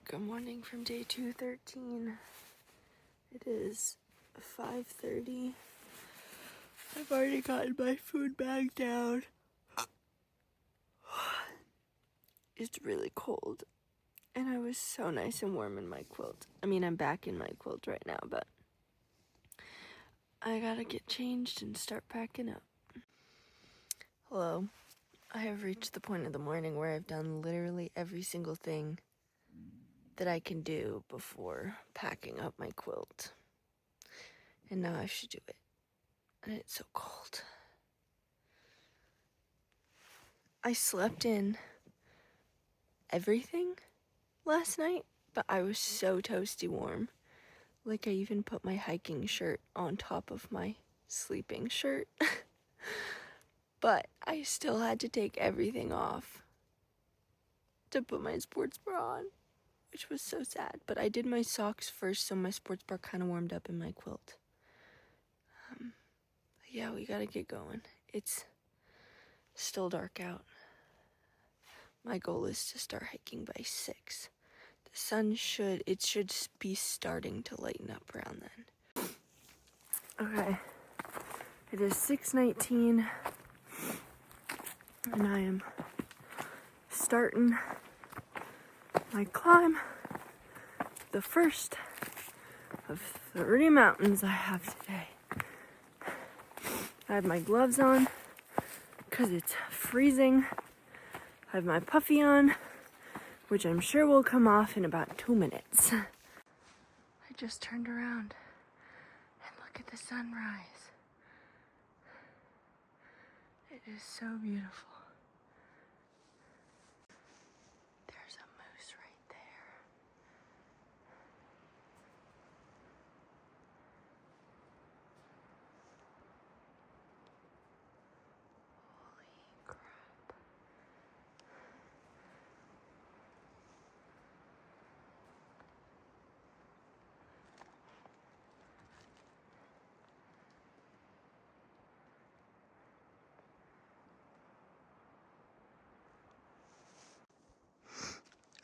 Good morning from day 213. It is 5:30. I've already gotten my food bag down. It's really cold, and I was so nice and warm in my quilt. I mean, I'm back in my quilt right now, but I gotta get changed and start packing up. Hello. I have reached the point of the morning where I've done literally every single thing that I can do before packing up my quilt. And now I should do it. And it's so cold. I slept in everything last night, but I was so toasty warm. Like I even put my hiking shirt on top of my sleeping shirt. But I still had to take everything off to put my sports bra on, which was so sad. But I did my socks first, so my sports bra kind of warmed up in my quilt. Yeah, we gotta get going. It's still dark out. My goal is to start hiking by 6. The sun should be starting to lighten up around then. Okay, it is 6:19, and I am starting my climb, the first of 30 mountains I have today. I have my gloves on because it's freezing. I have my puffy on, which I'm sure will come off in about 2 minutes. I just turned around and look at the sunrise. It is so beautiful. There's a moose right there. Holy crap.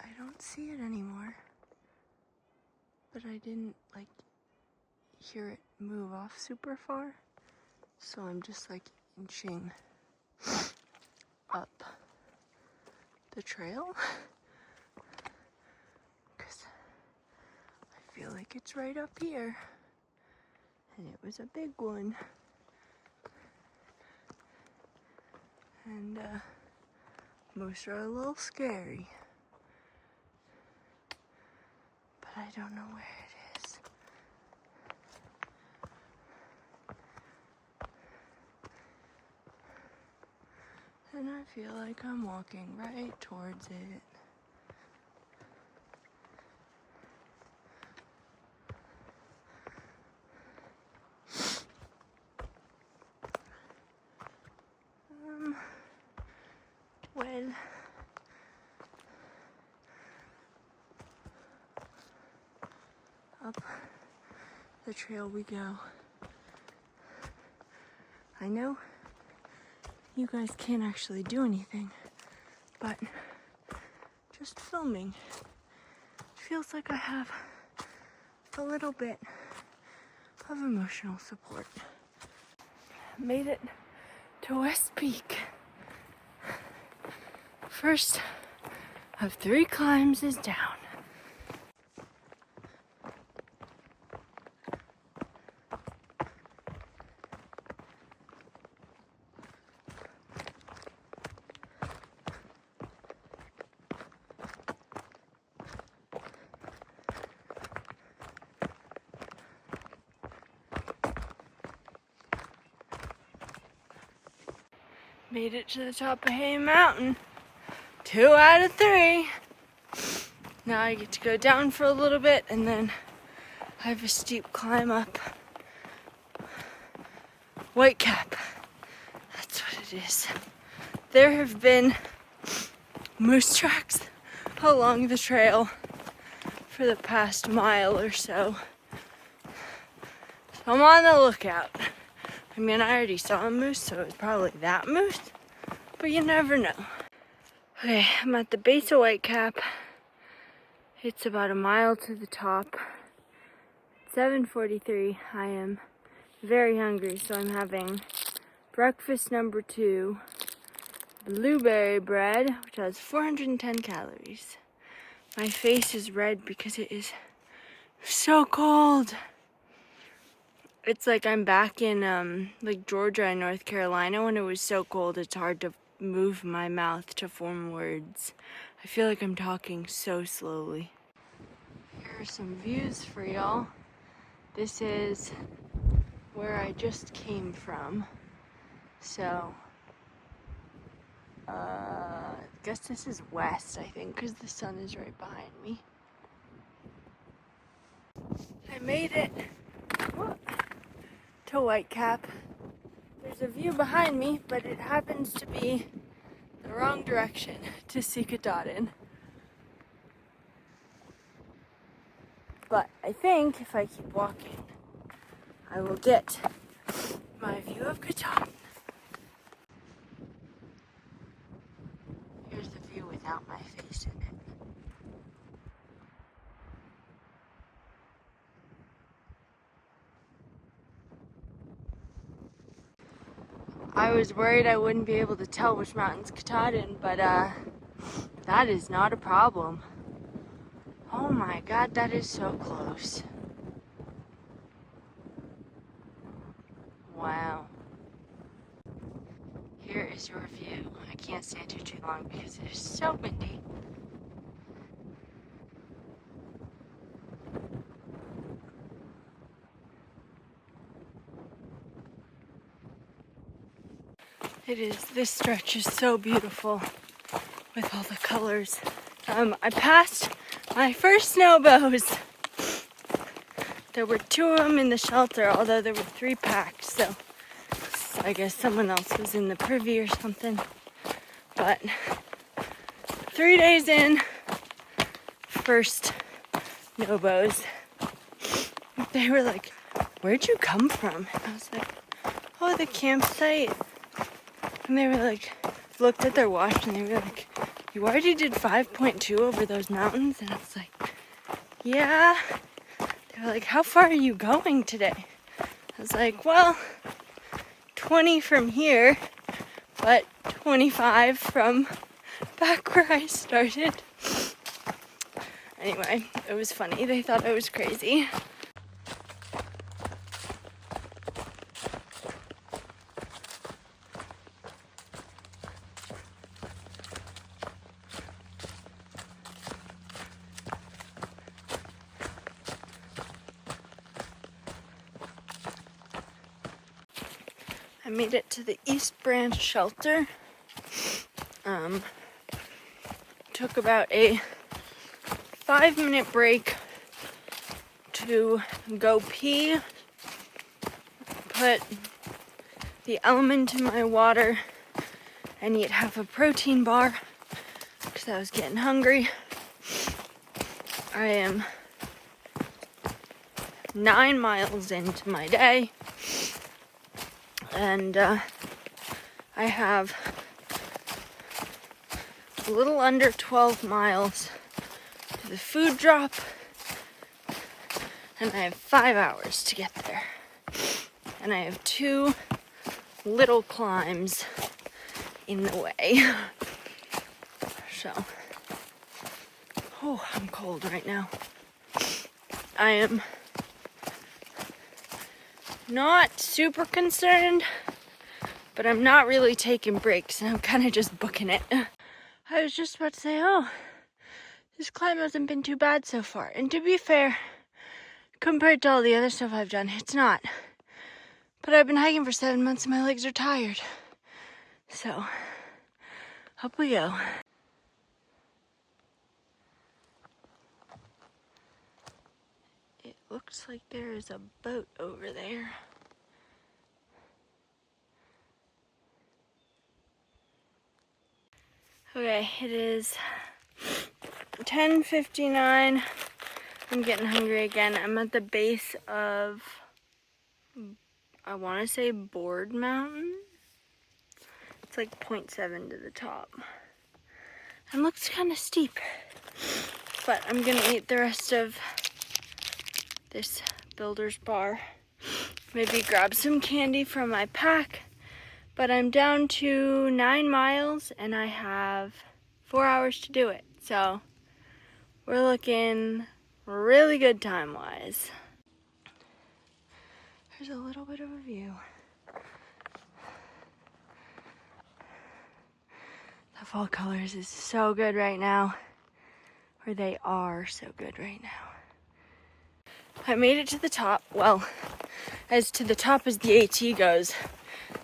I don't see it anymore, but I didn't hear it move off super far, so I'm just inching up the trail because I feel like it's right up here, and it was a big one, and moose are a little scary. But I don't know where it is. And I feel like I'm walking right towards it. Well, up the trail we go. I know you guys can't actually do anything, but just filming feels like I have a little bit of emotional support. Made it to West Peak. First of 3 climbs is down. Made it to the top of Hay Mountain. 2 out of 3. Now I get to go down for a little bit, and then I have a steep climb up Whitecap. That's what it is. There have been moose tracks along the trail for the past mile or so. So I'm on the lookout. I mean, I already saw a moose, so it's probably that moose, but you never know. Okay, I'm at the base of Whitecap, It's about a mile to the top. 7:43. I am very hungry, so I'm having breakfast number 2, blueberry bread, which has 410 calories. My face is red because it is so cold. It's like I'm back in like Georgia and North Carolina when it was so cold it's hard to move my mouth to form words. I feel like I'm talking so slowly. Here are some views for y'all. This is where I just came from. So, I guess this is west, I think, because the sun is right behind me. I made it to Whitecap. There's a view behind me, but it happens to be the wrong direction to see Katahdin. But I think if I keep walking, I will get my view of Katahdin. Here's the view without my face in it. I was worried I wouldn't be able to tell which mountain's Katahdin, but that is not a problem. Oh my god, that is so close. Wow. Here is your view. I can't stand here too long because it is so windy. This stretch is so beautiful with all the colors. I passed my first snowbows. There were 2 of them in the shelter, although there were 3 packed, so I guess someone else was in the privy or something. But 3 days in, first snowbows. They were like, "Where'd you come from?" I was like, "Oh, the campsite." And they were like, looked at their watch and they were like, "You already did 5.2 over those mountains?" And I was like, "Yeah." They were like, "How far are you going today?" I was like, "Well, 20 from here, but 25 from back where I started." Anyway, it was funny. They thought I was crazy. I made it to the East Branch shelter. Took about a 5-minute break to go pee, put the element in my water, and eat half a protein bar because I was getting hungry. I am 9 miles into my day. And I have a little under 12 miles to the food drop, and I have 5 hours to get there. And I have 2 little climbs in the way. So, oh, I'm cold right now. I am not super concerned, but I'm not really taking breaks, and I'm kind of just booking it. I was just about to say, oh, this climb hasn't been too bad so far. And to be fair, compared to all the other stuff I've done, it's not. But I've been hiking for 7 months and my legs are tired. So, up we go. It looks like there is a boat over there. Okay, it is 10:59. I'm getting hungry again. I'm at the base of, I want to say, Board Mountain. It's like 0.7 to the top. And looks kind of steep. but I'm gonna eat the rest of this Builder's bar. Maybe grab some candy from my pack. But I'm down to 9 miles and I have 4 hours to do it. So we're looking really good time-wise. There's a little bit of a view. The fall colors is so good right now. Or they are so good right now. I made it to the top. Well, as to the top as the AT goes.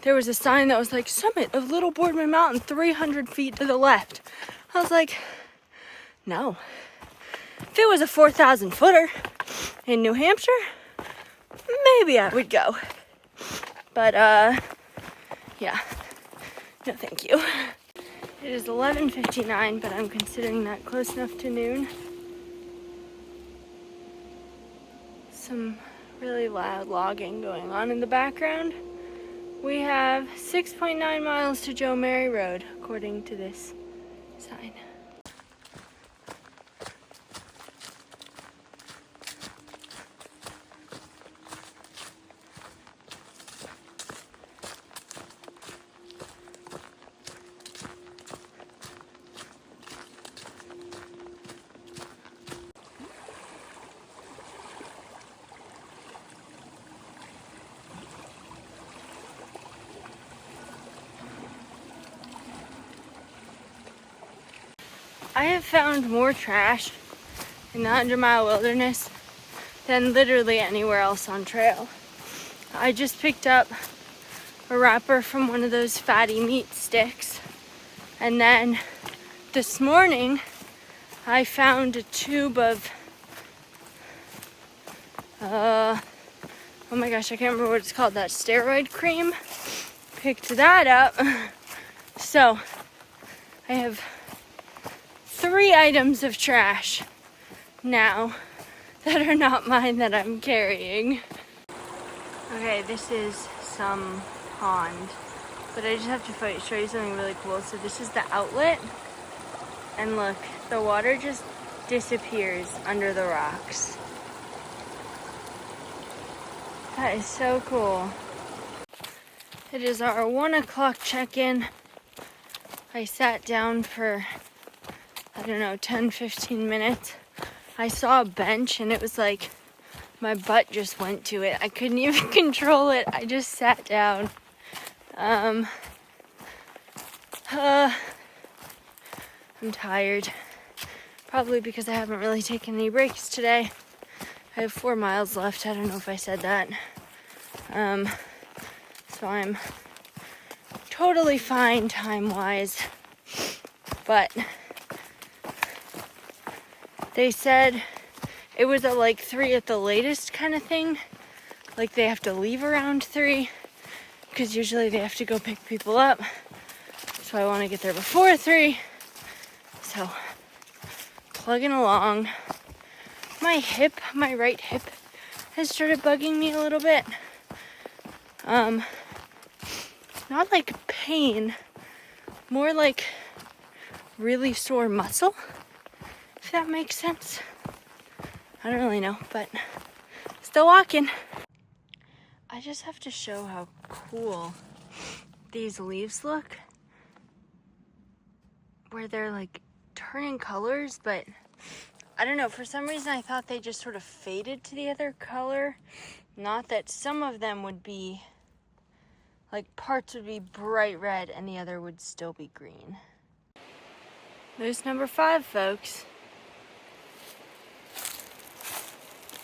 There was a sign that was like, summit of Little Boardman Mountain, 300 feet to the left. I was like, no. If it was a 4,000 footer in New Hampshire, maybe I would go. But, yeah, no thank you. It is 11:59, but I'm considering that close enough to noon. Some really loud logging going on in the background. We have 6.9 miles to Joe Mary Road, according to this sign. I have found more trash in the 100-mile wilderness than literally anywhere else on trail. I just picked up a wrapper from one of those fatty meat sticks, and then this morning I found a tube of oh my gosh, I can't remember what it's called, that steroid cream. Picked that up. So I have 3 items of trash now that are not mine that I'm carrying. Okay, this is some pond, but I just have to show you something really cool. So this is the outlet, and look, the water just disappears under the rocks. That is so cool. It is our 1 o'clock check-in. I sat down for, I don't know, 10-15 minutes. I saw a bench and it was like my butt just went to it. I couldn't even control it. I just sat down. I'm tired. Probably because I haven't really taken any breaks today. I have 4 miles left. I don't know if I said that. So I'm totally fine time-wise. But they said it was at like 3 at the latest kind of thing. Like they have to leave around 3 because usually they have to go pick people up. So I want to get there before 3. So plugging along. My right hip has started bugging me a little bit. Not like pain, more like really sore muscle, if that makes sense. I don't really know, but still walking. I just have to show how cool these leaves look, where they're like turning colors, but I don't know, for some reason I thought they just sort of faded to the other color. Not that some of them would be, like parts would be bright red and the other would still be green. Moose number 5, folks.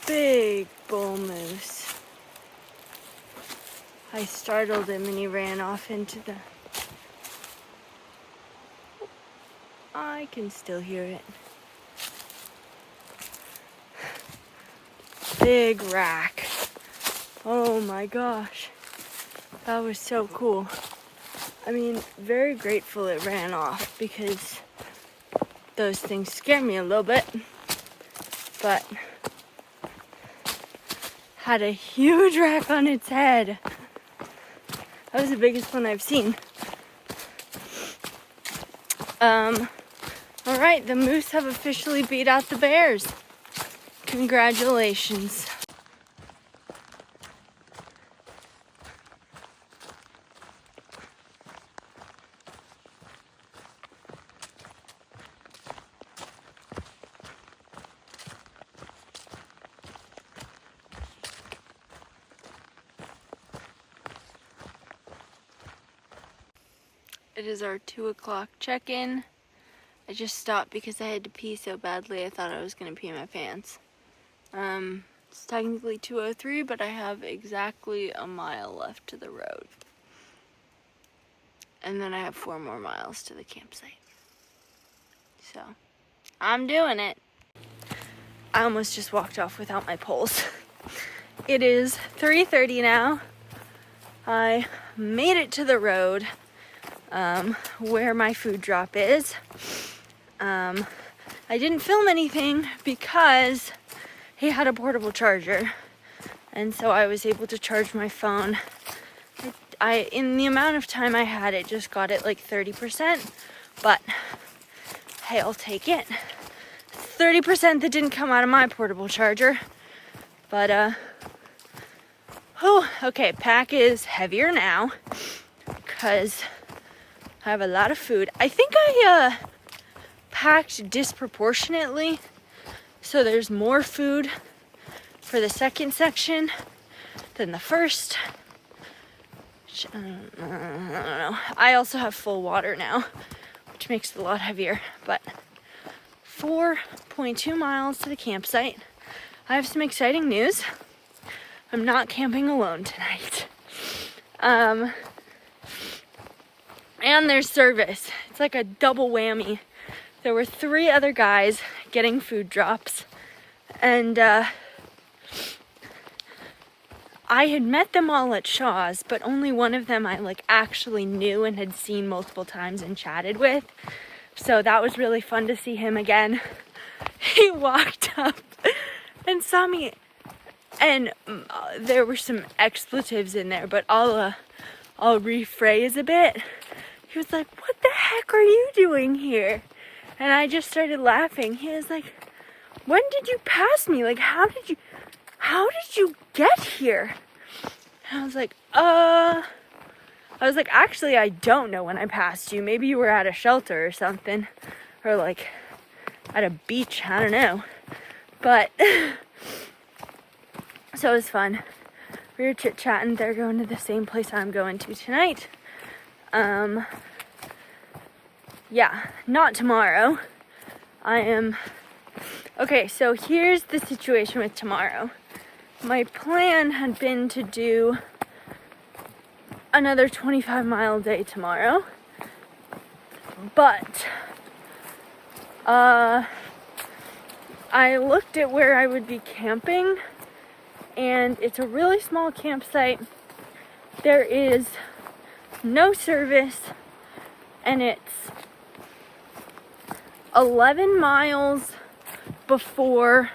Big bull moose. I startled him and he ran off into the... I can still hear it. Big rack. Oh my gosh. That was so cool. I mean, very grateful it ran off because those things scare me a little bit. But had a huge rack on its head. That was the biggest one I've seen. All right, the moose have officially beat out the bears. Congratulations. It is our 2 o'clock check-in. I just stopped because I had to pee so badly I thought I was going to pee in my pants. It's technically 2:03, but I have exactly a mile left to the road. And then I have 4 more miles to the campsite. So, I'm doing it. I almost just walked off without my poles. It is 3:30 now. I made it to the road where my food drop is. I didn't film anything because he had a portable charger, and so I was able to charge my phone. In the amount of time I had, it just got it like 30%, but hey, I'll take it. 30% that didn't come out of my portable charger, but okay, pack is heavier now because I have a lot of food. I think I packed disproportionately, so there's more food for the second section than the first. I don't know. I also have full water now, which makes it a lot heavier, but 4.2 miles to the campsite. I have some exciting news. I'm not camping alone tonight. And there's service. It's like a double whammy. There were 3 other guys getting food drops, and I had met them all at Shaw's, but only one of them I actually knew and had seen multiple times and chatted with. So that was really fun to see him again. He walked up and saw me, and there were some expletives in there, but I'll rephrase a bit. He was like, "What the heck are you doing here?" And I just started laughing. He was like, "When did you pass me? Like, how did you get here?" And I was like, actually, I don't know when I passed you. Maybe you were at a shelter or something, or like at a beach, I don't know. But, so it was fun. We were chit-chatting. They're going to the same place I'm going to tonight. Yeah, not tomorrow. Okay, so here's the situation with tomorrow. My plan had been to do another 25-mile day tomorrow, but I looked at where I would be camping, and it's a really small campsite. There is no service, and it's 11 miles before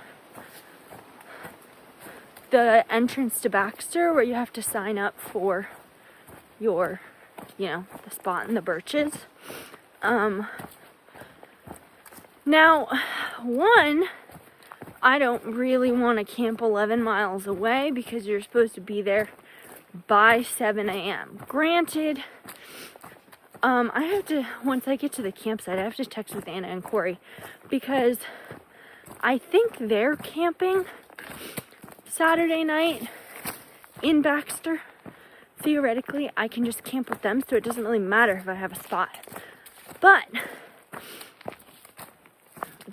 the entrance to Baxter, where you have to sign up for your, the spot in the birches. Now, I don't really want to camp 11 miles away because you're supposed to be there by 7 a.m. Granted, I have to, once I get to the campsite, I have to text with Anna and Corey because I think they're camping Saturday night in Baxter. Theoretically, I can just camp with them, so it doesn't really matter if I have a spot. But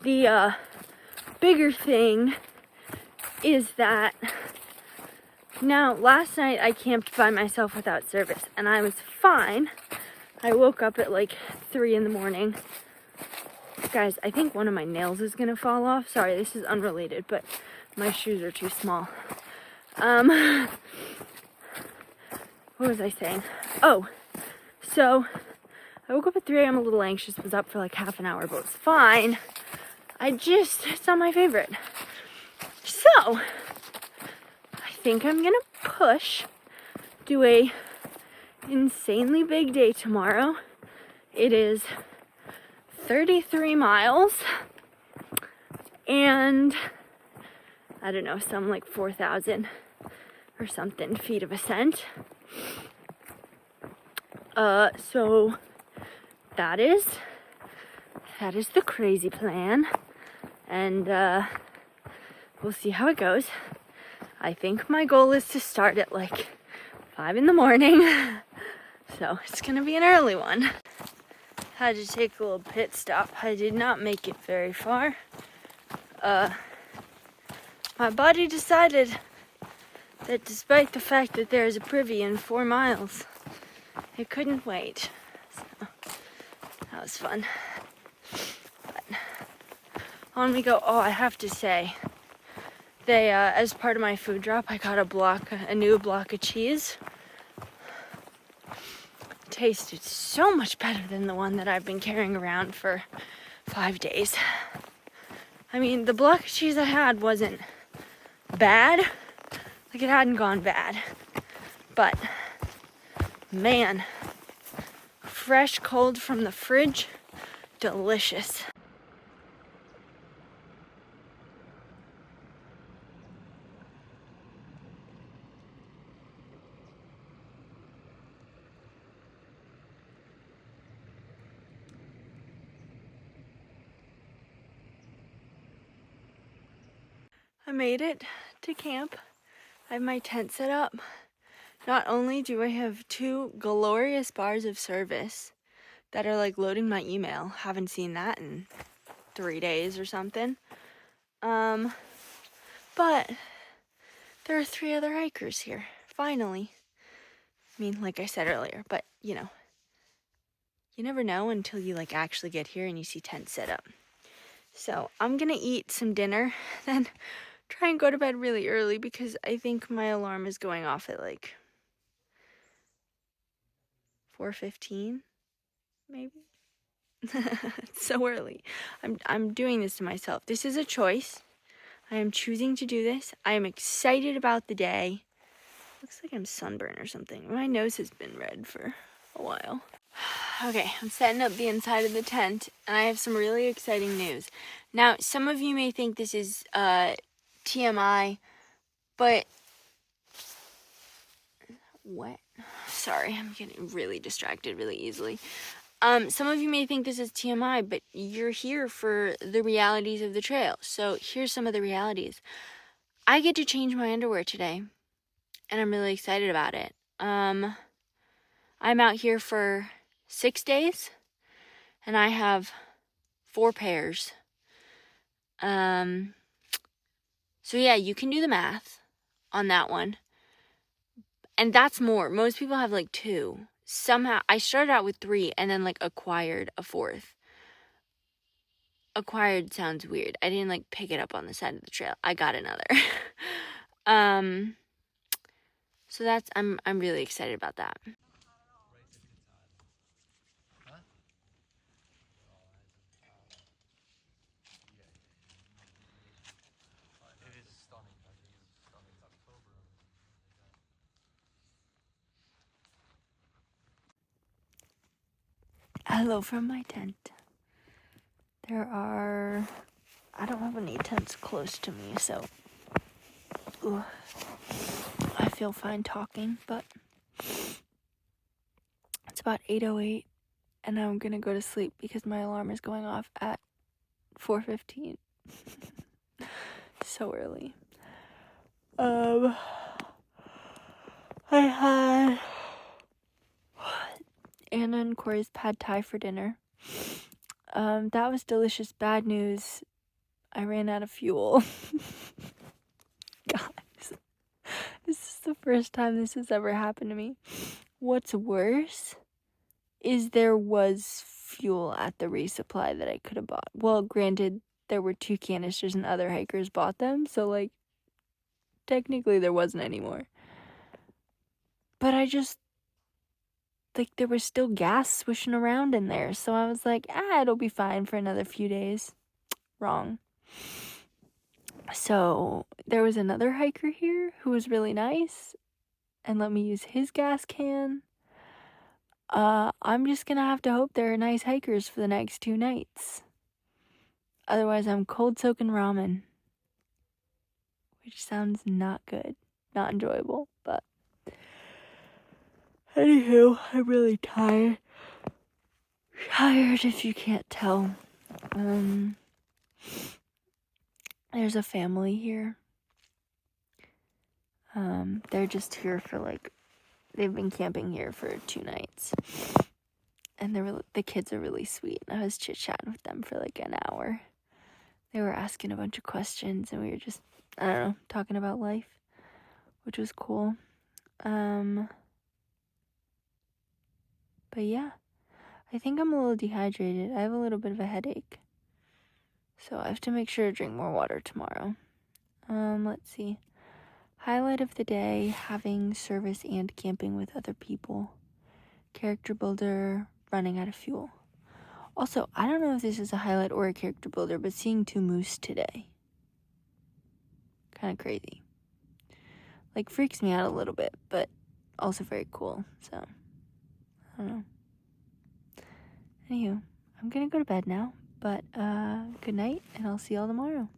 the bigger thing is that now, last night I camped by myself without service, and I was fine. I woke up at 3 in the morning. Guys, I think one of my nails is gonna fall off. Sorry, this is unrelated, but my shoes are too small. What was I saying? Oh, so I woke up at 3 a.m. a little anxious, was up for half an hour, but it was fine. It's not my favorite. So, I think I'm gonna do a insanely big day tomorrow. It is 33 miles and I don't know, some like 4,000 or something feet of ascent. So that is the crazy plan, and we'll see how it goes. I think my goal is to start at like 5 in the morning, so it's gonna be an early one. Had to take a little pit stop. I did not make it very far. My body decided that despite the fact that there is a privy in 4 miles, it couldn't wait. So that was fun. But on we go. Oh, I have to say, they as part of my food drop, I got a new block of cheese. It tasted so much better than the one that I've been carrying around for 5 days. I mean, the block of cheese I had wasn't bad. Like, it hadn't gone bad. But, man, fresh, cold from the fridge, delicious. I made it to camp. I have my tent set up. Not only do I have 2 glorious bars of service that are like loading my email. Haven't seen that in 3 days or something. But there are 3 other hikers here, finally. I mean, like I said earlier, but you know, you never know until you like actually get here and you see tents set up. So I'm gonna eat some dinner, then try and go to bed really early because I think my alarm is going off at like 4:15, maybe. It's so early. I'm doing this to myself. This is a choice. I am choosing to do this. I am excited about the day. Looks like I'm sunburned or something. My nose has been red for a while. Okay, I'm setting up the inside of the tent, and I have some really exciting news. Now, some of you may think this is TMI, but what? Sorry, I'm getting really distracted really easily. Some of you may think this is TMI, but you're here for the realities of the trail. So here's some of the realities. I get to change my underwear today, and I'm really excited about it. I'm out here for 6 days, and I have 4 pairs. So yeah, you can do the math on that one. And that's more. Most people have like 2. Somehow, I started out with 3 and then like acquired a 4th. Acquired sounds weird. I didn't like pick it up on the side of the trail. I got another. So that's, I'm really excited about that. Hello from my tent. I don't have any tents close to me, so I feel fine talking, but it's about 8:08 and I'm gonna go to sleep because my alarm is going off at 4:15. So early. I had Anna and Corey's pad thai for dinner. That was delicious. Bad news, I ran out of fuel. Guys, this is the first time this has ever happened to me. What's worse is there was fuel at the resupply that I could have bought. Well, granted, there were 2 canisters and other hikers bought them, so like technically there wasn't any more. But I just, like, there was still gas swishing around in there, so I was like, it'll be fine for another few days. Wrong. So there was another hiker here who was really nice and let me use his gas can. I'm just gonna have to hope there are nice hikers for the next 2 nights. Otherwise, I'm cold soaking ramen, which sounds not good, not enjoyable, but anywho, I'm really tired. Tired if you can't tell. There's a family here. They're just here for they've been camping here for 2 nights. And the kids are really sweet. I was chit-chatting with them for an hour. They were asking a bunch of questions and we were just, I don't know, talking about life, which was cool. But yeah, I think I'm a little dehydrated. I have a little bit of a headache. So I have to make sure to drink more water tomorrow. Let's see. Highlight of the day, having service and camping with other people. Character builder, running out of fuel. Also, I don't know if this is a highlight or a character builder, but seeing 2 moose today. Kind of crazy. Freaks me out a little bit, but also very cool. So, I don't know. Anywho, I'm gonna go to bed now, but good night, and I'll see y'all tomorrow.